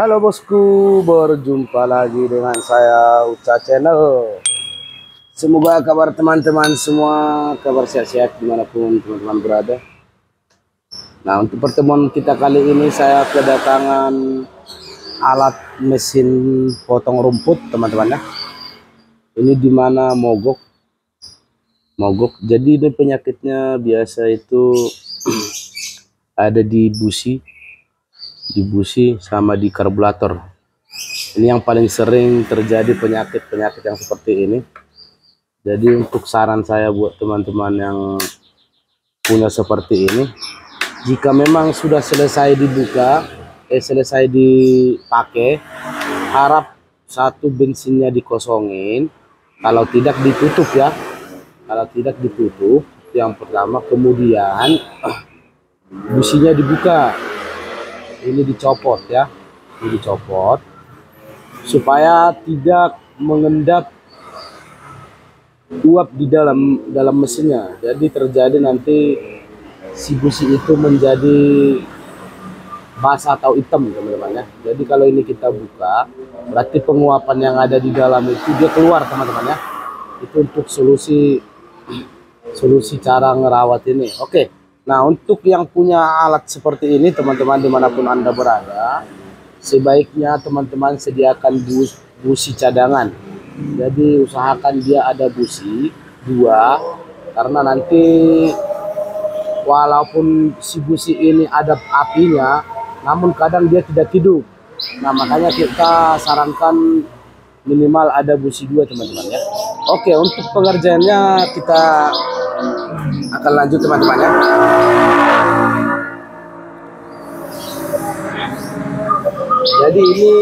Halo bosku, berjumpa lagi dengan saya Uca Channel. Semoga kabar teman-teman semua kabar sehat-sehat dimanapun teman-teman berada. Nah, untuk pertemuan kita kali ini saya kedatangan alat mesin potong rumput teman-teman ya. Ini dimana mogok. Jadi ini penyakitnya biasa itu ada di busi sama di karburator. Ini yang paling sering terjadi penyakit-penyakit yang seperti ini. Jadi untuk saran saya buat teman-teman yang punya seperti ini, jika memang sudah selesai dibuka, selesai dipakai, harap satu bensinnya dikosongin. Kalau tidak ditutup ya. Kalau tidak ditutup, yang pertama, kemudian businya dibuka. Ini dicopot ya. Ini dicopot supaya tidak mengendap uap di dalam mesinnya. Jadi terjadi nanti si busi itu menjadi basah atau hitam teman-teman ya. Jadi kalau ini kita buka, berarti penguapan yang ada di dalam itu dia keluar teman-teman ya. Itu untuk solusi cara ngerawat ini. Oke. Nah, untuk yang punya alat seperti ini teman-teman dimanapun Anda berada, sebaiknya teman-teman sediakan busi cadangan. Jadi usahakan dia ada busi 2, karena nanti walaupun si busi ini ada apinya, namun kadang dia tidak hidup. Nah, makanya kita sarankan minimal ada busi 2 teman-teman ya. Oke, untuk pengerjaannya kita akan lanjut teman-teman ya. Jadi ini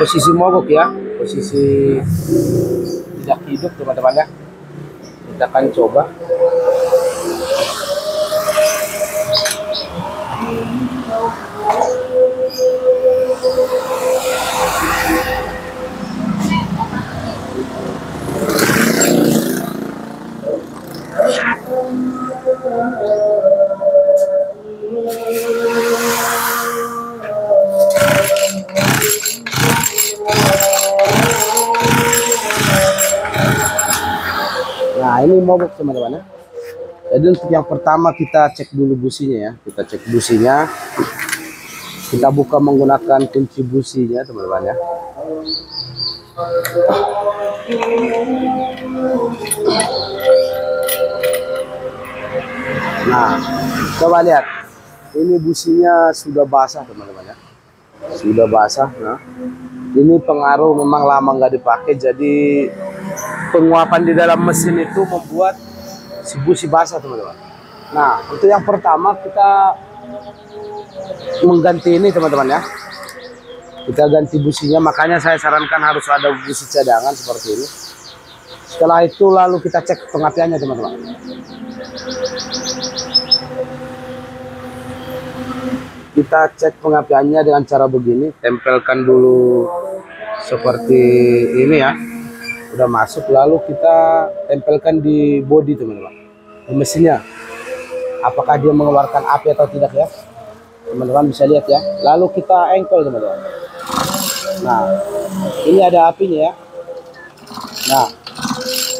posisi mogok ya, posisi tidak hidup teman-teman ya. Kita akan coba. Nah, ini mogok teman-teman ya. Jadi untuk yang pertama kita cek dulu businya ya. Kita cek businya. Kita buka menggunakan kunci businya teman-teman ya. Nah, coba lihat. Ini businya sudah basah teman-teman ya. Sudah basah. Nah, ini pengaruh memang lama nggak dipakai, jadi penguapan di dalam mesin itu membuat si busi basah teman-teman. Nah, untuk yang pertama kita mengganti ini teman-teman ya. Kita ganti businya, makanya saya sarankan harus ada busi cadangan seperti ini. Setelah itu lalu kita cek pengapiannya teman-teman. Kita cek pengapiannya dengan cara begini, tempelkan dulu seperti ini ya. Udah masuk, lalu kita tempelkan di bodi teman-teman, di mesinnya. Apakah dia mengeluarkan api atau tidak ya, teman-teman bisa lihat ya. Lalu kita engkol teman-teman. Nah, ini ada apinya ya. Nah,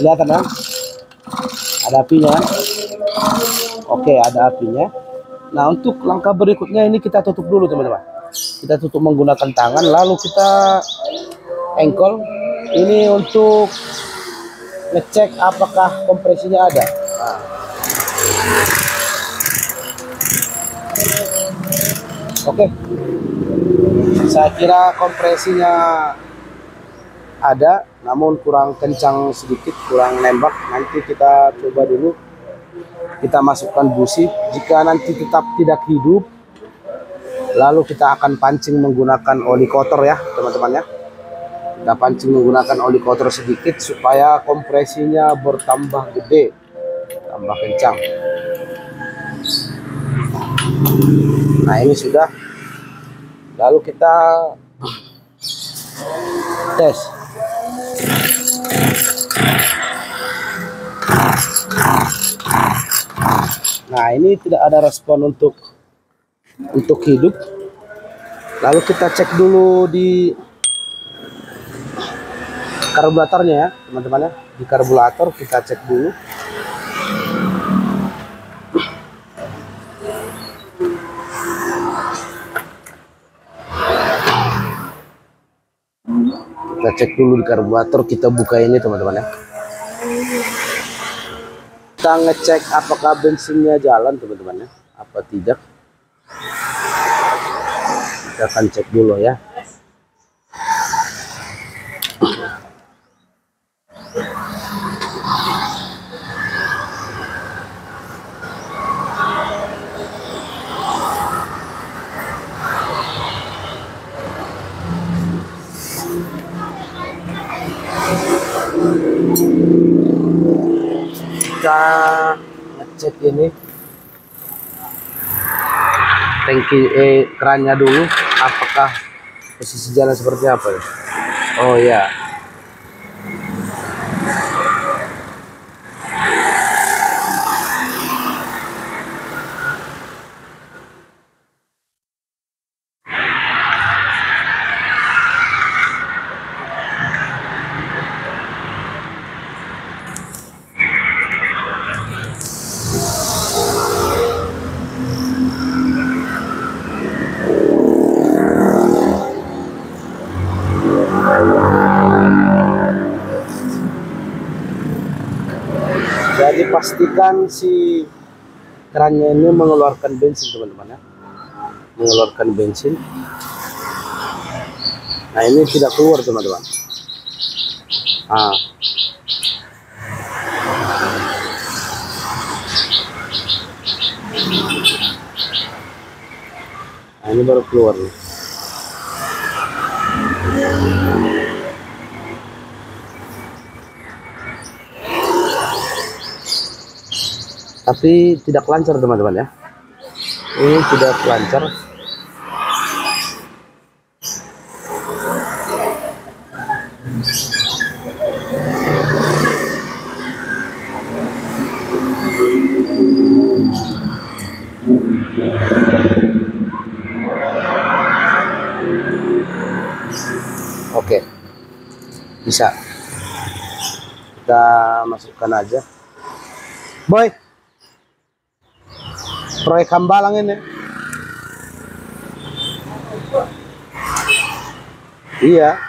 kelihatan kan? Ada apinya. Oke, ada apinya. Nah, untuk langkah berikutnya ini kita tutup dulu teman-teman. Kita tutup menggunakan tangan, lalu kita engkol. Ini untuk ngecek apakah kompresinya ada. Nah. Oke, saya kira kompresinya ada, namun kurang kencang sedikit, kurang nembak. Nanti kita coba dulu. Kita masukkan busi. Jika nanti tetap tidak hidup, lalu kita akan pancing menggunakan oli kotor ya teman-teman ya. Kita pancing menggunakan oli kotor sedikit supaya kompresinya bertambah gede, tambah kencang. Nah, ini sudah. Lalu kita tes. Nah, ini tidak ada respon untuk hidup. Lalu kita cek dulu di karburatornya ya teman-teman ya. Di karburator kita cek dulu. Kita cek dulu di karburator, kita buka ini teman-teman ya. Kita ngecek apakah bensinnya jalan teman-teman ya, apa tidak. Kita akan cek dulu ya. Kita ngecek ini tangki kerannya dulu, apakah posisi jalan seperti apa ya. Oh ya, jadi pastikan si kerannya ini mengeluarkan bensin teman-teman ya, mengeluarkan bensin. Nah ini tidak keluar teman-teman. Nah ini baru keluar nih. Tapi tidak lancar teman-teman ya, ini tidak lancar. Oke, bisa kita masukkan aja, boy. Proyek Hambalang ini. Iya.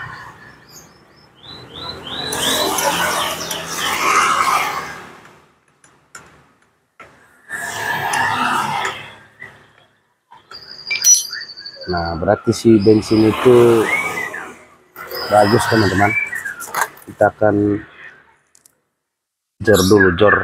Nah, berarti si bensin itu bagus teman-teman. Kita akan jor dulu, jor.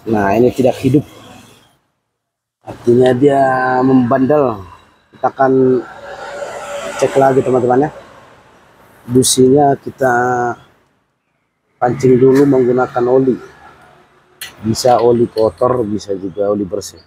Nah ini tidak hidup, artinya dia membandel. Kita akan cek lagi teman-teman ya. Businya kita pancing dulu menggunakan oli, bisa oli kotor, bisa juga oli bersih.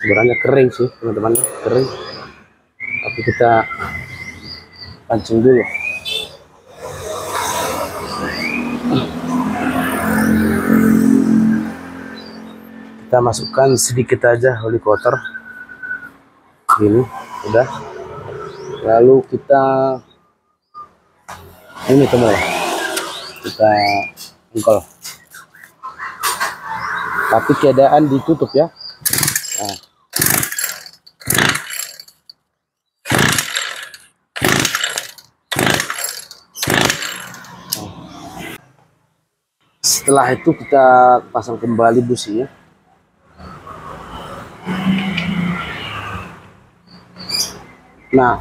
Sebenarnya kering sih teman-teman, kering, tapi kita pancing dulu. Kita masukkan sedikit aja oli kotor ini udah. Lalu kita ini teman, kita engkol, tapi keadaan ditutup ya. Nah. Setelah itu kita pasang kembali businya. Nah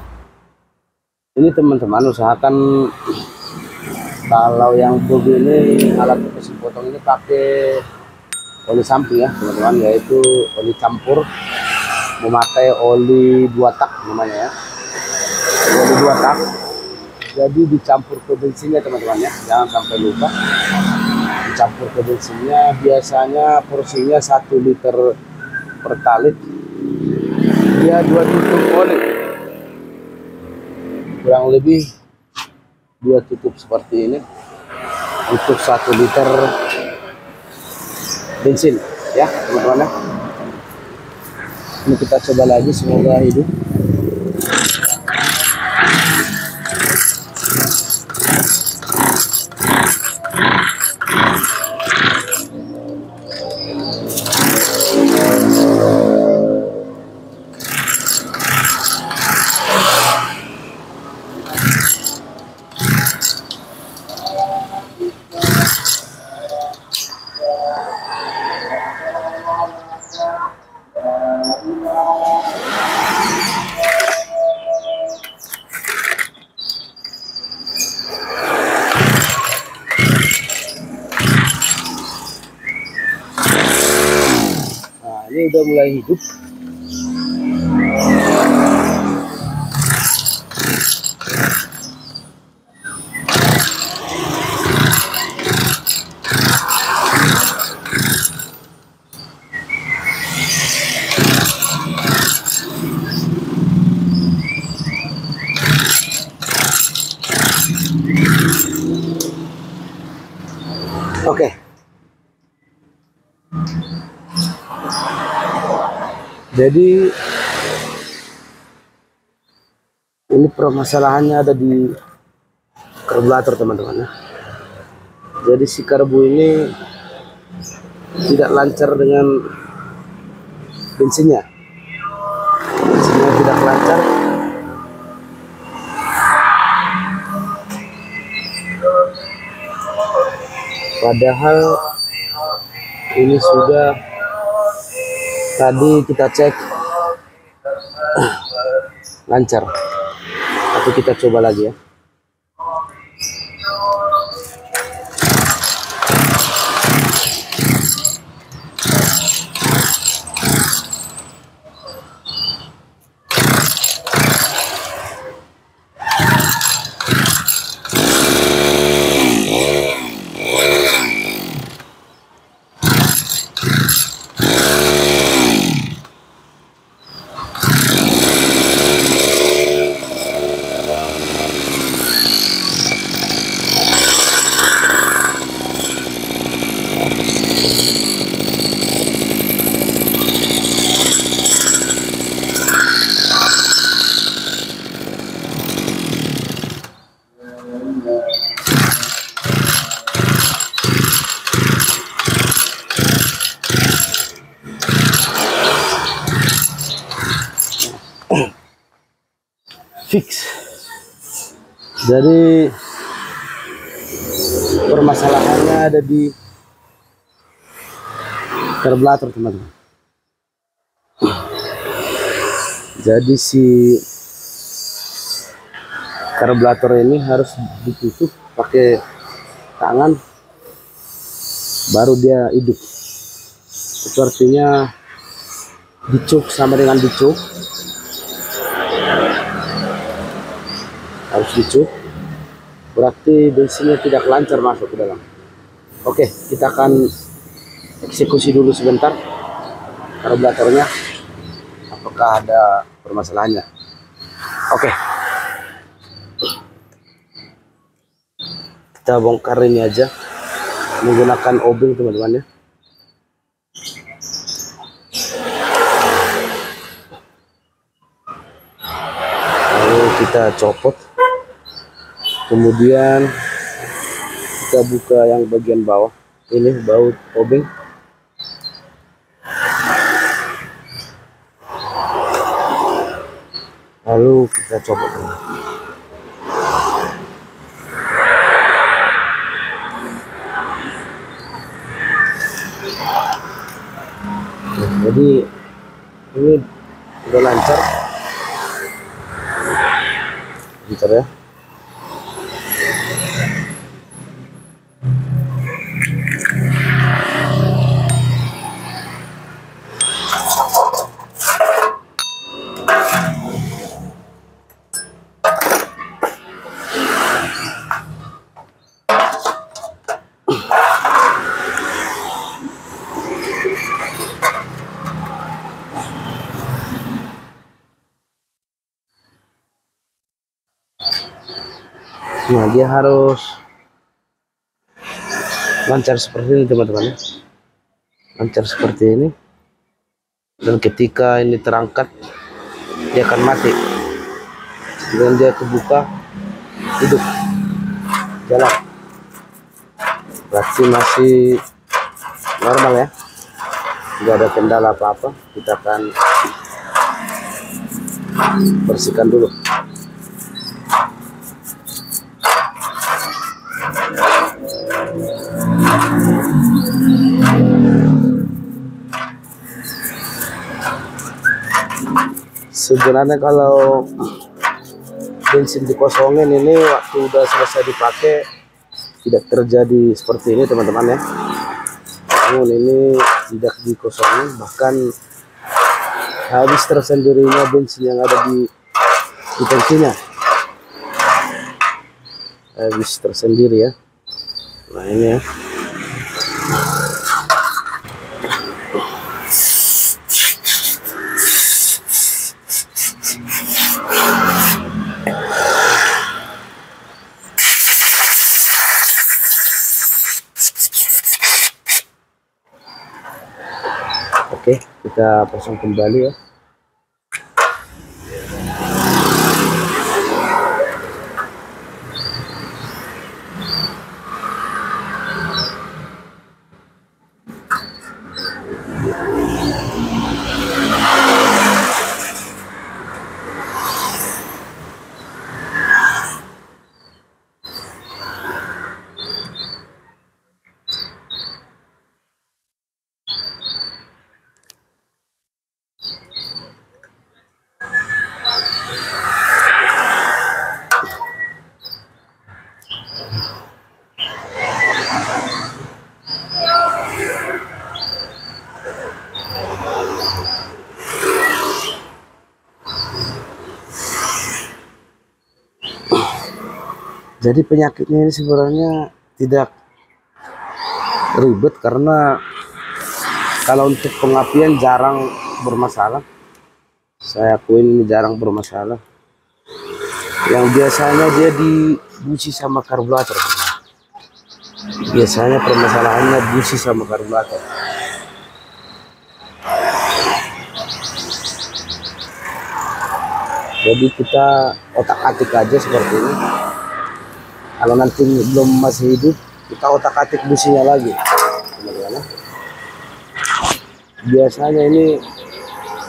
ini teman-teman, usahakan kalau yang begini alat mesin potong ini pakai oli samping ya teman-teman, yaitu oli campur memakai oli 2 tak namanya ya, oli 2 tak. Jadi dicampur ke bensinnya teman-teman ya, jangan sampai lupa dicampur ke bensinnya. Biasanya porsinya 1 liter pertalit, dia 2 tutup oli, kurang lebih 2 tutup seperti ini untuk 1 liter bensin ya teman-teman ya. Ini kita coba lagi, semoga hidup. Ini udah mulai hidup. Oke. Jadi ini permasalahannya ada di karburator teman-teman ya. Jadi si karbu ini tidak lancar dengan bensinnya. Bensinnya tidak lancar. Padahal ini sudah tadi kita cek lancar. Tapi kita coba lagi ya. Fix. Jadi permasalahannya ada di karburator teman-teman. Jadi si karburator ini harus ditutup pakai tangan baru dia hidup. Itu artinya dicuk sama dengan dicuk. Harus dicuk, berarti bensinnya tidak lancar masuk ke dalam. Oke, kita akan eksekusi dulu sebentar karburatornya, apakah ada permasalahannya. Oke, kita bongkar ini aja menggunakan obeng teman-teman ya. Lalu kita copot. Kemudian kita buka yang bagian bawah, ini baut obeng. Lalu kita copot. Jadi ini udah lancar ya. Nah, dia harus lancar seperti ini teman-teman ya. Lancar seperti ini, dan ketika ini terangkat dia akan mati. Dengan dia kebuka hidup jalan, berarti masih normal ya, tidak ada kendala apa-apa. Kita akan bersihkan dulu. Sebenarnya kalau bensin dikosongin ini waktu udah selesai dipakai tidak terjadi seperti ini teman-teman ya. Namun ini tidak dikosongin, bahkan habis tersendirinya bensin yang ada di tangkinya, habis tersendiri ya. Nah ini ya. Oke, kita pasang kembali ya. Jadi penyakitnya ini sebenarnya tidak ribet, karena kalau untuk pengapian jarang bermasalah. Saya akuin ini jarang bermasalah. Yang biasanya dia dibusi sama karburator. Biasanya permasalahannya busi sama karburator. Jadi kita otak-atik aja seperti ini. Kalau nanti belum masih hidup, kita otak-atik businya lagi. Gimana? Biasanya ini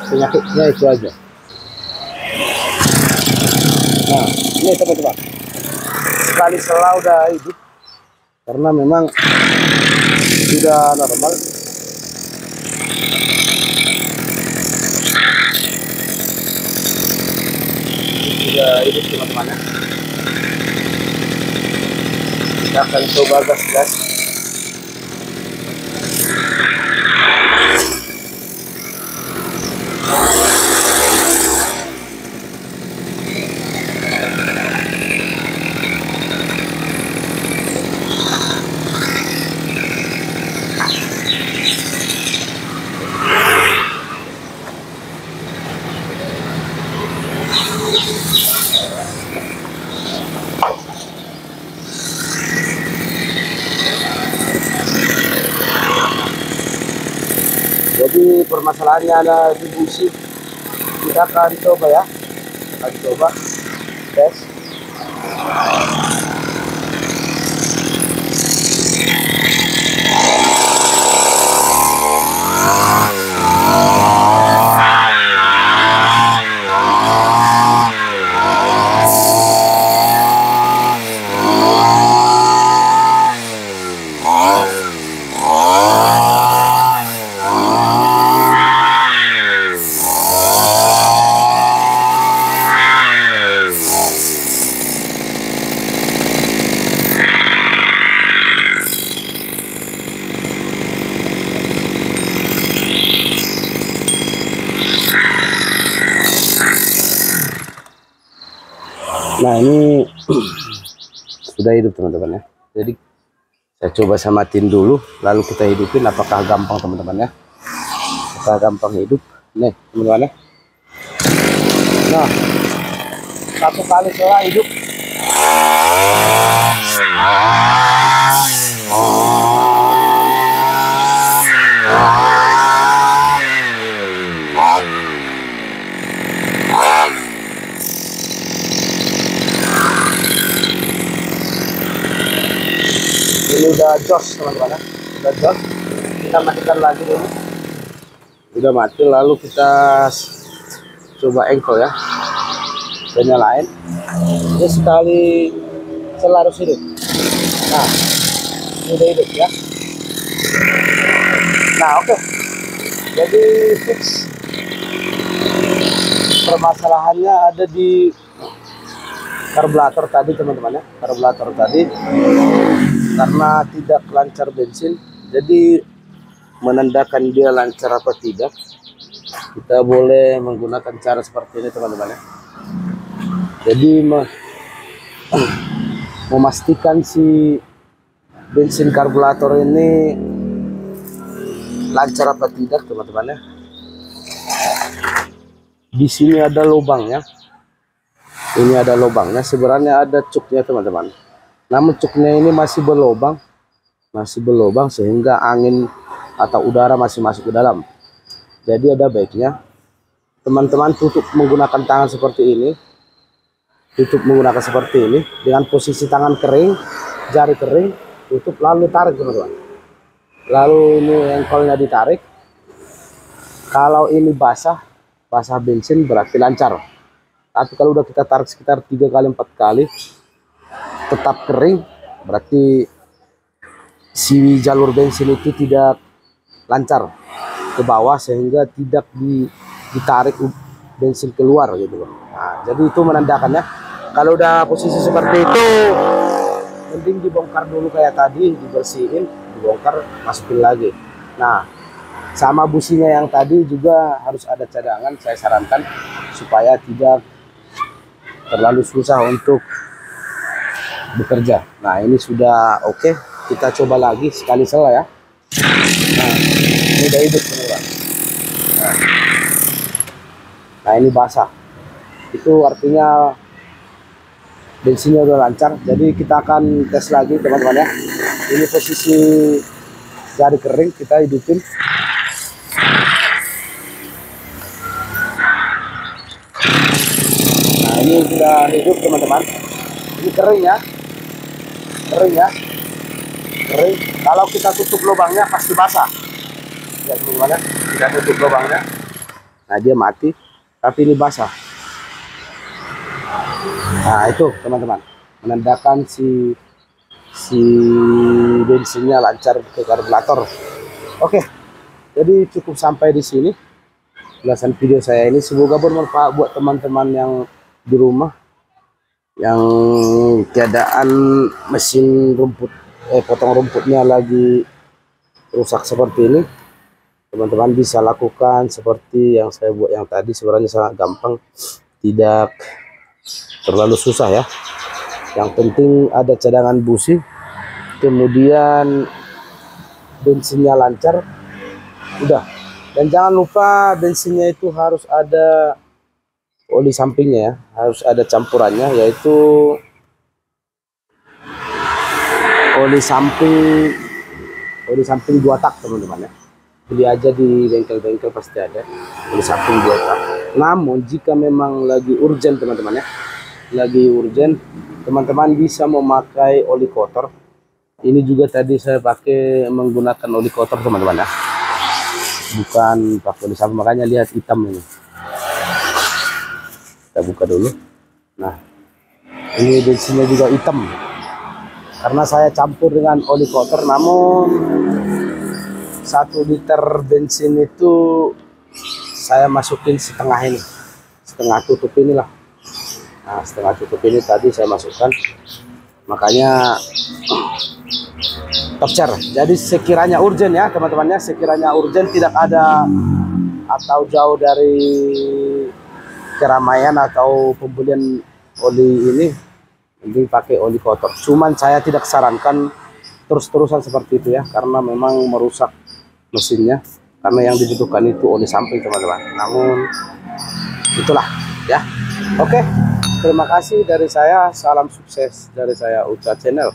penyakitnya itu aja. Nah, ini teman-teman, sekali setelah udah hidup, karena memang sudah normal. Sudah hidup teman-teman ya. Kita akan coba gas. Jadi permasalahannya ada di busi. Kita akan coba ya, tes. Nah ini sudah hidup teman-teman ya. Jadi saya coba samatin dulu, lalu kita hidupin. Apakah gampang teman-teman ya? Apakah gampang hidup? Nih teman-teman ya. Nah, satu kali setelah hidup Ini udah jos teman-teman ya, udah jos. Kita matikan lagi dulu. Udah mati, lalu kita coba engkol ya, kita nyalain. Dia sekali harus hidup. Nah, ini udah hidup ya. Nah, oke. Jadi fix. Permasalahannya ada di karburator tadi teman-teman ya, karburator tadi karena tidak lancar bensin. Jadi menandakan dia lancar apa tidak, kita boleh menggunakan cara seperti ini teman-teman ya. Jadi memastikan si bensin karburator ini lancar apa tidak teman-teman ya. Di sini ada lubangnya, ini ada lubangnya, sebenarnya ada cuknya teman-teman. Namun cuknya ini masih berlubang sehingga angin atau udara masih masuk ke dalam. Jadi ada baiknya teman-teman tutup menggunakan tangan seperti ini, dengan posisi tangan kering, jari kering, tutup lalu tarik teman-teman. Lalu ini engkolnya ditarik. Kalau ini basah bensin berarti lancar. Tapi kalau udah kita tarik sekitar 3 kali 4 kali tetap kering, berarti si jalur bensin itu tidak lancar ke bawah sehingga tidak ditarik bensin keluar gitu. Nah, jadi itu menandakannya kalau udah posisi seperti itu mending dibongkar dulu kayak tadi, dibersihin, dibongkar, masukin lagi. Nah, sama businya yang tadi juga harus ada cadangan, saya sarankan supaya tidak terlalu susah untuk bekerja. Nah, ini sudah oke. Kita coba lagi sekali salah ya. Nah, ini udah hidup teman-teman. Nah, ini basah. Itu artinya bensinnya udah lancar. Jadi kita akan tes lagi teman-teman ya. Ini posisi jari kering, kita hidupin. Nah, ini sudah hidup teman-teman. Ini kering ya. Kering. Kalau kita tutup lubangnya pasti basah. Ya teman-teman, kita tutup lubangnya. Nah, dia mati, tapi ini basah. Nah, itu teman-teman, menandakan si bensinnya lancar ke karburator. Oke, jadi cukup sampai di sini ulasan video saya ini. Semoga bermanfaat buat teman-teman yang di rumah yang keadaan mesin rumput potong rumputnya lagi rusak seperti ini. Teman-teman bisa lakukan seperti yang saya buat yang tadi, sebenarnya sangat gampang, tidak terlalu susah ya. Yang penting ada cadangan busi, kemudian bensinnya lancar, udah. Dan jangan lupa bensinnya itu harus ada oli sampingnya ya, harus ada campurannya, yaitu oli samping 2 tak teman-teman ya. Beli aja di bengkel-bengkel pasti ada oli samping 2 tak. Namun jika memang lagi urgent teman-teman ya, teman-teman bisa memakai oli kotor. Ini juga tadi saya pakai menggunakan oli kotor teman-teman ya, bukan pakai oli samping, makanya lihat hitam ini. Kita buka dulu. Nah, ini bensinnya juga hitam karena saya campur dengan oli kotor. Namun 1 liter bensin itu saya masukin setengah ini, setengah tutup inilah. Nah, setengah tutup ini tadi saya masukkan, makanya top share. Jadi sekiranya urgent ya teman-temannya, sekiranya urgent, tidak ada atau jauh dari keramaian atau pembelian oli ini, mending pakai oli kotor. Cuman saya tidak sarankan terus-terusan seperti itu ya, karena memang merusak mesinnya, karena yang dibutuhkan itu oli samping teman-teman. Namun itulah ya. Oke, terima kasih dari saya, salam sukses dari saya Uca Channel.